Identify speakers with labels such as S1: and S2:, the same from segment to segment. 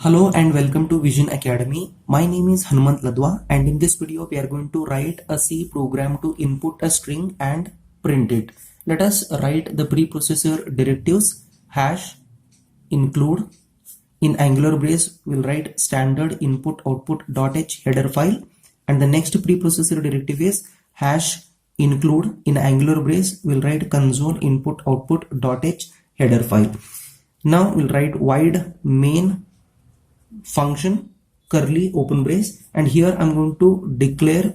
S1: Hello and welcome to Vision Academy. My name is Hanumant Ladwa and in this video we are going to write a C program to input a string and print it. Let us write the preprocessor directives hash include in Angular brace we'll write standard input output .h header file, and the next preprocessor directive is hash include in Angular brace we'll write console input output .h header file. Now we'll write void main function curly open brace, and here I'm going to declare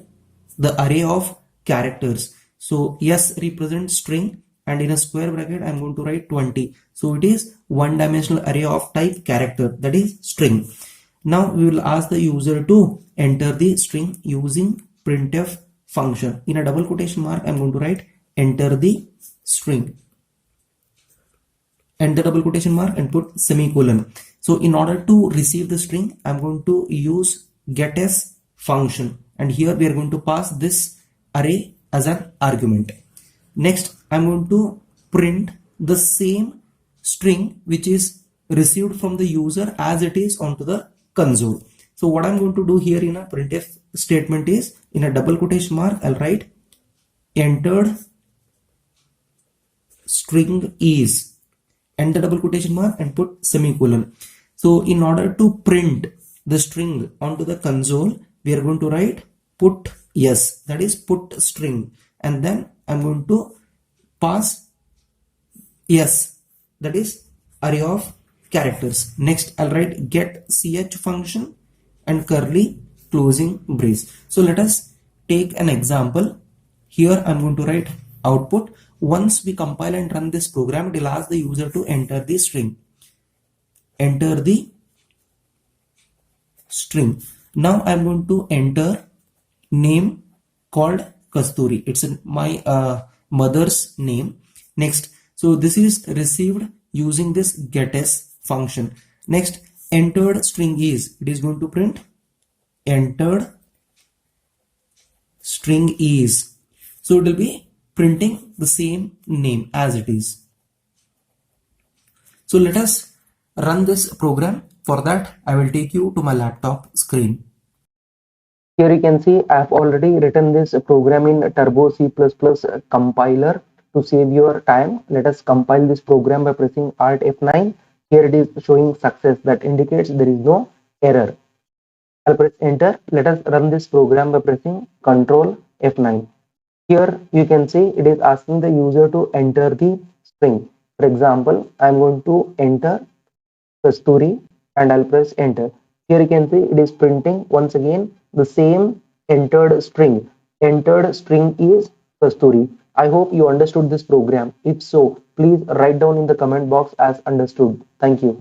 S1: the array of characters. So s represents string and in a square bracket I'm going to write 20. So it is one dimensional array of type character, that is string. Now we will ask the user to enter the string using printf function. In a double quotation mark I'm going to write enter the string and the double quotation mark and put semicolon. So in order to receive the string, I'm going to use getS function, and here we are going to pass this array as an argument. Next, I'm going to print the same string which is received from the user as it is onto the console. So what I'm going to do here in a printf statement is, in a double quotation mark, I'll write entered string is, and the double quotation mark and put semicolon. So in order to print the string onto the console, we are going to write put yes, that is put string, and then I'm going to pass yes, that is array of characters. Next I'll write get ch function and curly closing brace. So let us take an example. Here I'm going to write output. Once we compile and run this program, it will ask the user to enter the string. Enter the string. Now I'm going to enter name called Kasturi. It's my mother's name. Next, so this is received using this getS function. Next, entered string is, it is going to print entered string is. So it will be printing the same name as it is. So let us run this program. For that, I will take you to my laptop screen.
S2: Here you can see I have already written this program in Turbo C++ compiler. To save your time, let us compile this program by pressing Alt F9. Here it is showing success, that indicates there is no error. I'll press enter. Let us run this program by pressing Ctrl F9. Here you can see it is asking the user to enter the string. For example, I'm going to enter Kasturi and I'll press enter. Here you can see it is printing once again the same entered string. Entered string is Kasturi. I hope you understood this program. If so, please write down in the comment box as understood. Thank you.